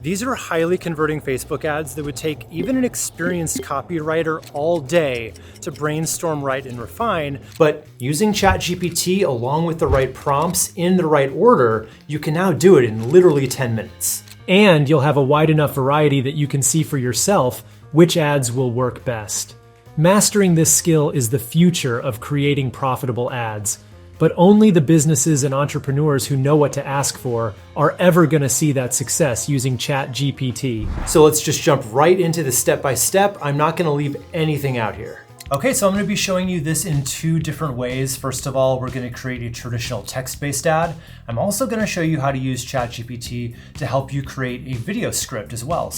These are highly converting Facebook ads that would take even an experienced copywriter all day to brainstorm, write, and refine. But using ChatGPT along with the right prompts in the right order, you can now do it in literally 10 minutes. And you'll have a wide enough variety that you can see for yourself which ads will work best. Mastering this skill is the future of creating profitable ads. But only the businesses and entrepreneurs who know what to ask for are ever going to see that success using ChatGPT. So let's just jump right into the step-by-step. I'm not going to leave anything out here. Okay, so I'm going to be showing you this in two different ways. First of all, we're going to create a traditional text-based ad. I'm also going to show you how to use ChatGPT to help you create a video script as well.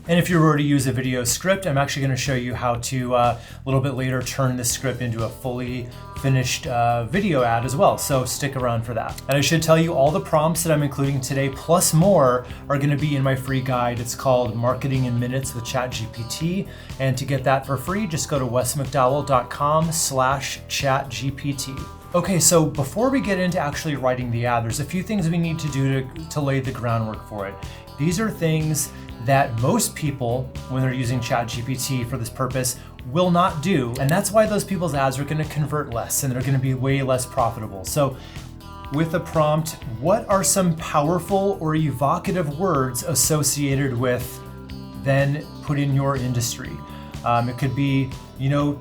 And if you were to use a video script, I'm actually going to show you how to, a little bit later, turn this script into a fully finished video ad as well. So stick around for that. And I should tell you all the prompts that I'm including today, plus more, are going to be in my free guide. It's called Marketing in Minutes with ChatGPT. And to get that for free, just go to wesmcdowell.com/ChatGPT. Okay, so before we get into actually writing the ad, there's a few things we need to do to lay the groundwork for it. These are things that most people, when they're using ChatGPT for this purpose, will not do. And that's why those people's ads are going to convert less and they're going to be way less profitable. So with a prompt, what are some powerful or evocative words associated with then put in your industry? It could be,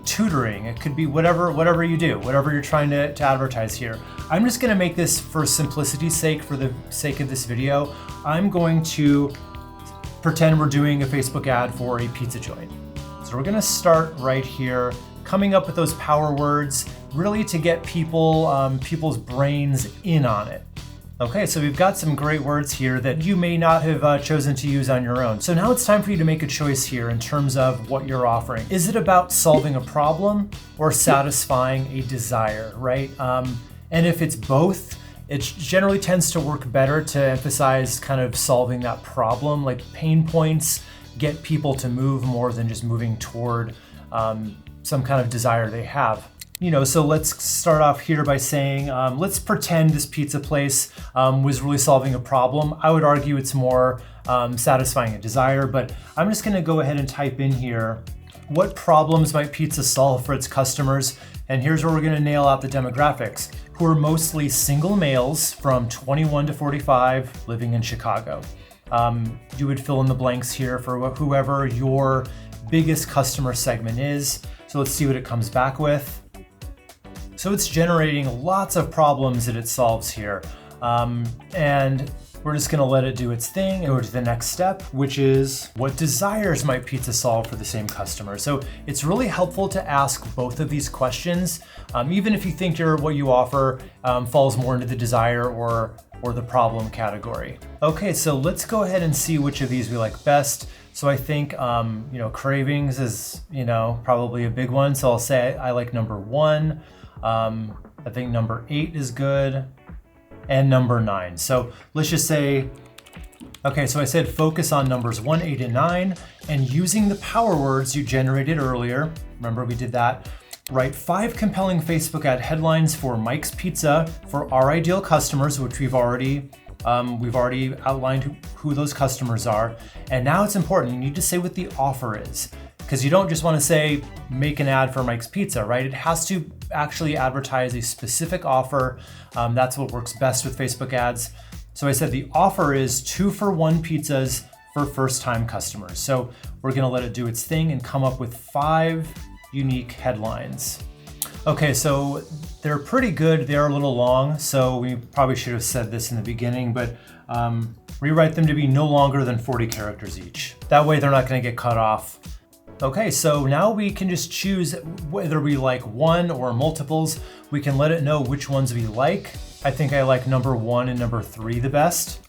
tutoring. It could be whatever you do, whatever you're trying to advertise here. I'm just going to make this for simplicity's sake, for the sake of this video. I'm going to pretend we're doing a Facebook ad for a pizza joint. So we're going to start right here, coming up with those power words, really to get people's brains in on it. Okay, so we've got some great words here that you may not have chosen to use on your own. So now it's time for you to make a choice here in terms of what you're offering. Is it about solving a problem or satisfying a desire, right? And if it's both, it generally tends to work better to emphasize kind of solving that problem, like pain points get people to move more than just moving toward some kind of desire they have. So let's start off here by saying, let's pretend this pizza place was really solving a problem. I would argue it's more satisfying a desire, but I'm just gonna go ahead and type in here, what problems might pizza solve for its customers? And here's where we're gonna nail out the demographics, who are mostly single males from 21 to 45 living in Chicago. You would fill in the blanks here for whoever your biggest customer segment is. So let's see what it comes back with. So it's generating lots of problems that it solves here. And we're just gonna let it do its thing and go to the next step, which is what desires might pizza solve for the same customer? So it's really helpful to ask both of these questions, even if you think what you offer falls more into the desire or the problem category. Okay, so let's go ahead and see which of these we like best. So I think, cravings is, probably a big one. So I'll say I like number 1. I think number 8 is good, and number 9. So let's just say, okay, so I said focus on numbers 1, 8, and 9, and using the power words you generated earlier, remember we did that, write 5 compelling Facebook ad headlines for Mike's Pizza for our ideal customers, which we've already outlined who those customers are. And now it's important, you need to say what the offer is, because you don't just want to say, make an ad for Mike's Pizza, right? It has to actually advertise a specific offer. That's what works best with Facebook ads. So I said the offer is 2-for-1 pizzas for first-time customers. So we're gonna let it do its thing and come up with 5 unique headlines. Okay, so they're pretty good. They're a little long, so we probably should have said this in the beginning, but rewrite them to be no longer than 40 characters each. That way they're not gonna get cut off. Okay, so now we can just choose whether we like one or multiples. We can let it know which ones we like. I think I like number 1 and number 3 the best.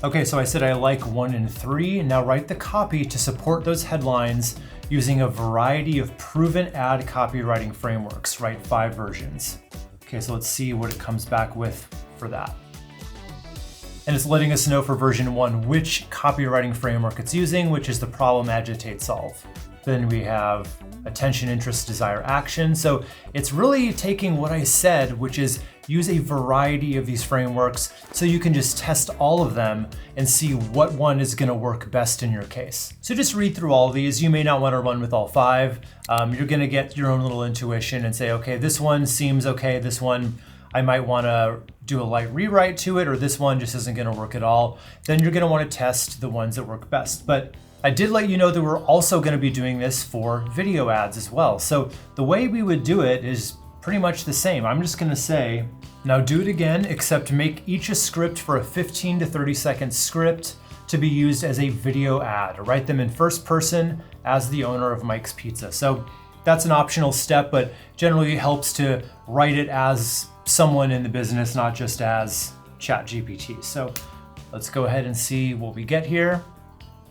Okay, so I said I like 1 and 3, and now write the copy to support those headlines using a variety of proven ad copywriting frameworks. Write 5 versions. Okay, so let's see what it comes back with for that. And it's letting us know for version 1 which copywriting framework it's using, which is the problem, agitate, solve. Then we have attention, interest, desire, action. So it's really taking what I said, which is use a variety of these frameworks so you can just test all of them and see what one is gonna work best in your case. So just read through all of these. You may not wanna run with all 5. You're gonna get your own little intuition and say, okay, this one seems okay, this one I might wanna do a light rewrite to it, or this one just isn't gonna work at all. Then you're gonna wanna test the ones that work best. But I did let you know that we're also gonna be doing this for video ads as well. So the way we would do it is pretty much the same. I'm just gonna say, now do it again, except make each a script for a 15 to 30 second script to be used as a video ad. Write them in first person as the owner of Mike's Pizza. So that's an optional step, but generally helps to write it as someone in the business, not just as ChatGPT. So let's go ahead and see what we get here.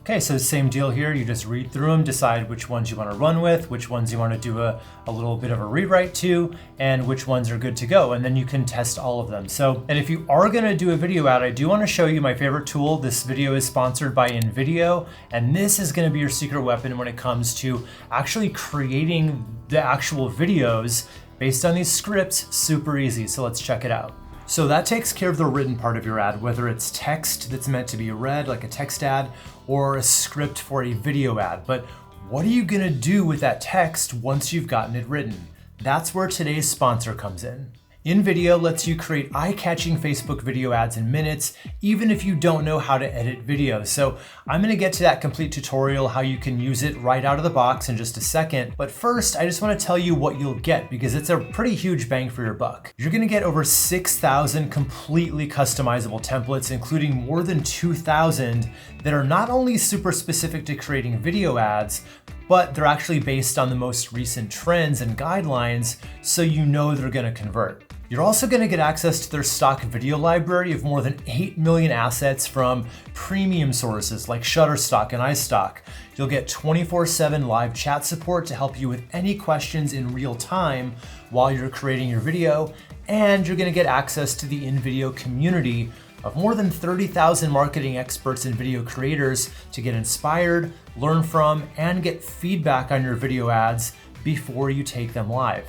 Okay, so same deal here. You just read through them, decide which ones you want to run with, which ones you want to do a little bit of a rewrite to, and which ones are good to go. And then you can test all of them. So, and if you are going to do a video ad, I do want to show you my favorite tool. This video is sponsored by InVideo, and this is going to be your secret weapon when it comes to actually creating the actual videos based on these scripts. Super easy. So let's check it out. So that takes care of the written part of your ad, whether it's text that's meant to be read, like a text ad, or a script for a video ad. But what are you gonna do with that text once you've gotten it written? That's where today's sponsor comes in. InVideo lets you create eye-catching Facebook video ads in minutes, even if you don't know how to edit videos. So I'm gonna get to that complete tutorial, how you can use it right out of the box in just a second. But first, I just wanna tell you what you'll get, because it's a pretty huge bang for your buck. You're gonna get over 6,000 completely customizable templates, including more than 2,000 that are not only super specific to creating video ads, but they're actually based on the most recent trends and guidelines, so you know they're gonna convert. You're also gonna get access to their stock video library of more than 8 million assets from premium sources like Shutterstock and iStock. You'll get 24/7 live chat support to help you with any questions in real time while you're creating your video, and you're gonna get access to the InVideo community of more than 30,000 marketing experts and video creators to get inspired, learn from, and get feedback on your video ads before you take them live.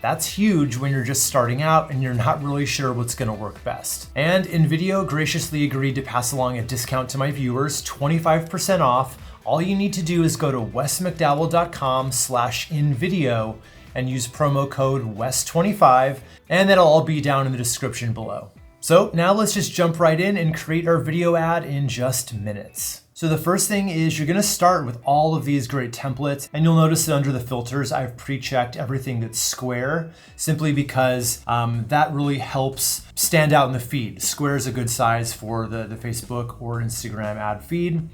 That's huge when you're just starting out and you're not really sure what's gonna work best. And InVideo graciously agreed to pass along a discount to my viewers, 25% off. All you need to do is go to wesmcdowell.com/InVideo and use promo code WES25, and that'll all be down in the description below. So now let's just jump right in and create our video ad in just minutes. So the first thing is you're gonna start with all of these great templates, and you'll notice that under the filters, I've pre-checked everything that's square, simply because that really helps stand out in the feed. Square is a good size for the Facebook or Instagram ad feed.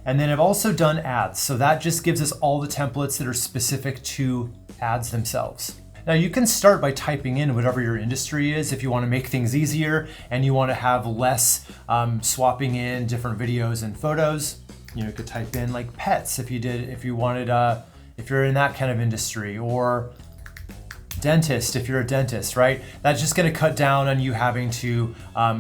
And then I've also done ads. So that just gives us all the templates that are specific to ads themselves. Now you can start by typing in whatever your industry is if you want to make things easier and you want to have less swapping in different videos and photos. You could type in like pets if you wanted, if you're in that kind of industry, or dentist if you're a dentist, right? That's just going to cut down on you having to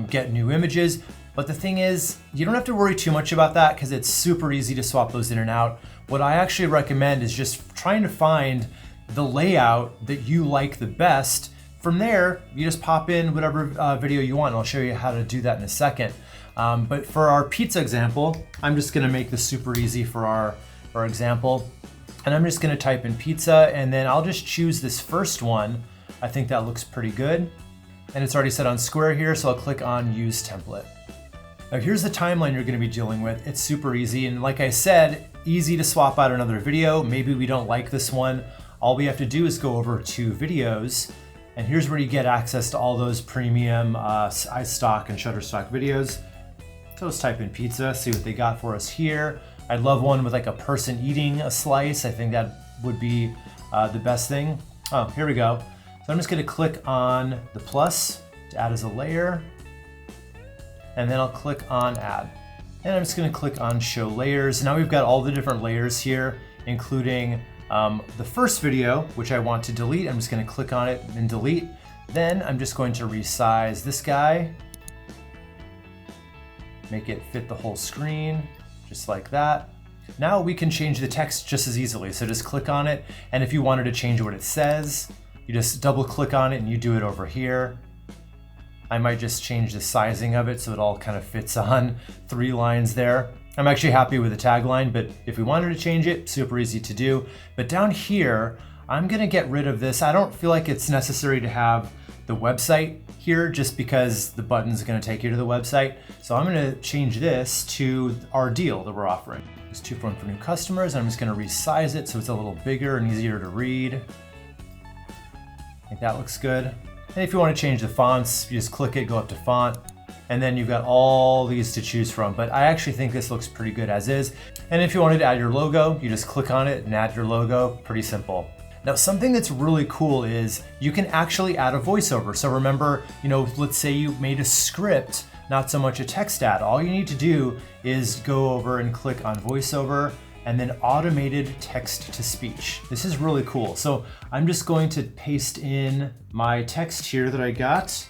get new images. But the thing is, you don't have to worry too much about that because it's super easy to swap those in and out. What I actually recommend is just trying to find the layout that you like the best. From there, you just pop in whatever video you want. I'll show you how to do that in a second. But for our pizza example, I'm just gonna make this super easy for our example. And I'm just gonna type in pizza, and then I'll just choose this first one. I think that looks pretty good. And it's already set on square here, so I'll click on use template. Now here's the timeline you're gonna be dealing with. It's super easy, and like I said, easy to swap out another video. Maybe we don't like this one. All we have to do is go over to videos, and here's where you get access to all those premium iStock and Shutterstock videos. So let's type in pizza, see what they got for us here. I'd love one with like a person eating a slice. I think that would be the best thing. Oh, here we go. So I'm just gonna click on the plus to add as a layer, and then I'll click on add. And I'm just gonna click on show layers. Now we've got all the different layers here, including the first video, which I want to delete. I'm just gonna click on it and delete. Then I'm just going to resize this guy, make it fit the whole screen, just like that. Now we can change the text just as easily. So just click on it. And if you wanted to change what it says, you just double click on it and you do it over here. I might just change the sizing of it so it all kind of fits on 3 lines there. I'm actually happy with the tagline, but if we wanted to change it, super easy to do. But down here, I'm gonna get rid of this. I don't feel like it's necessary to have the website here just because the button's gonna take you to the website. So I'm gonna change this to our deal that we're offering. It's 2 for 1 for new customers. I'm just gonna resize it so it's a little bigger and easier to read. I think that looks good. And if you wanna change the fonts, you just click it, go up to font, and then you've got all these to choose from. But I actually think this looks pretty good as is. And if you wanted to add your logo, you just click on it and add your logo, pretty simple. Now, something that's really cool is you can actually add a voiceover. So remember, let's say you made a script, not so much a text ad. All you need to do is go over and click on voiceover and then automated text to speech. This is really cool. So I'm just going to paste in my text here that I got,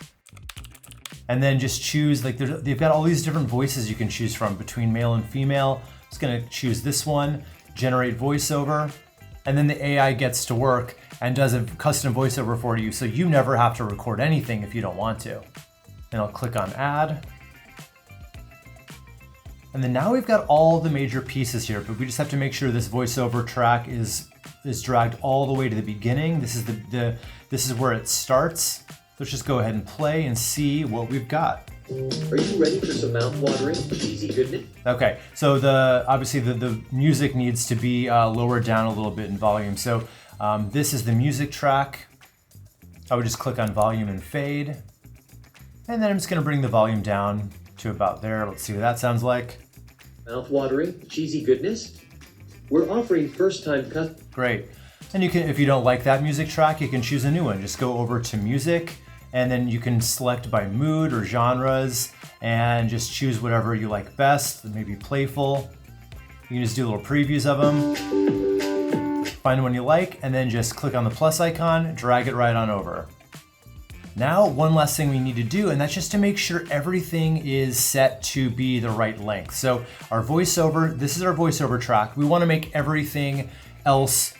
and then just choose, they've got all these different voices you can choose from between male and female. I'm just gonna choose this one, generate voiceover, and then the AI gets to work and does a custom voiceover for you, so you never have to record anything if you don't want to. And I'll click on add. And then now we've got all the major pieces here, but we just have to make sure this voiceover track is dragged all the way to the beginning. This is where it starts. Let's just go ahead and play and see what we've got. Are you ready for some mouth-watering, cheesy goodness? Okay, so obviously the music needs to be lowered down a little bit in volume. So this is the music track. I would just click on volume and fade. And then I'm just gonna bring the volume down to about there. Let's see what that sounds like. Mouth-watering, cheesy goodness? We're offering first-time customers. Great. And you can, if you don't like that music track, you can choose a new one. Just go over to music, and then you can select by mood or genres and just choose whatever you like best, maybe playful. You can just do little previews of them, find one you like, and then just click on the plus icon, drag it right on over. Now, one last thing we need to do, and that's just to make sure everything is set to be the right length. So our voiceover, this is our voiceover track. We wanna make everything else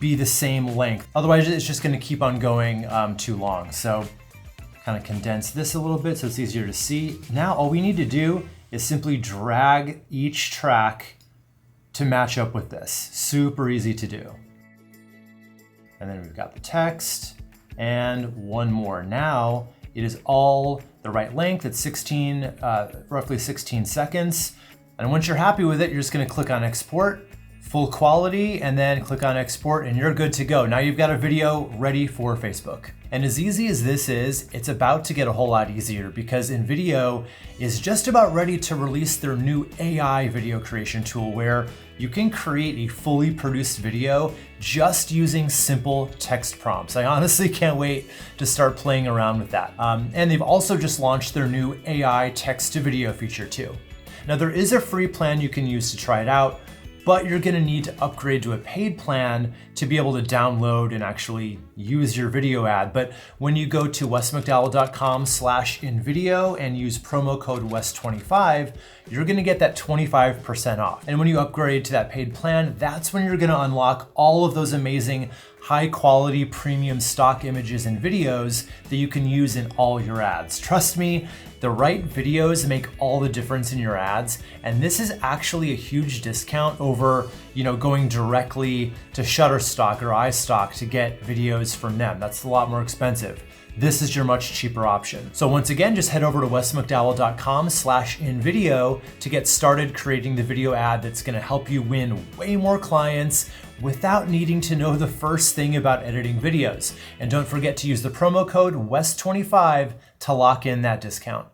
be the same length. Otherwise, it's just gonna keep on going too long. So kind of condense this a little bit so it's easier to see. Now, all we need to do is simply drag each track to match up with this. Super easy to do. And then we've got the text and one more. Now, it is all the right length. It's roughly 16 seconds. And once you're happy with it, you're just gonna click on export, full quality, and then click on export, and you're good to go. Now you've got a video ready for Facebook. And as easy as this is, it's about to get a whole lot easier because InVideo is just about ready to release their new AI video creation tool where you can create a fully produced video just using simple text prompts. I honestly can't wait to start playing around with that. And they've also just launched their new AI text to video feature too. Now there is a free plan you can use to try it out, but you're gonna need to upgrade to a paid plan to be able to download and actually use your video ad. But when you go to wesmcdowell.com/InVideo and use promo code WES25, you're gonna get that 25% off. And when you upgrade to that paid plan, that's when you're gonna unlock all of those amazing high quality premium stock images and videos that you can use in all your ads. Trust me, the right videos make all the difference in your ads. And this is actually a huge discount over, going directly to Shutterstock or iStock to get videos from them. That's a lot more expensive. This is your much cheaper option. So once again, just head over to wesmcdowell.com/InVideo to get started creating the video ad that's gonna help you win way more clients without needing to know the first thing about editing videos. And don't forget to use the promo code WES25 to lock in that discount.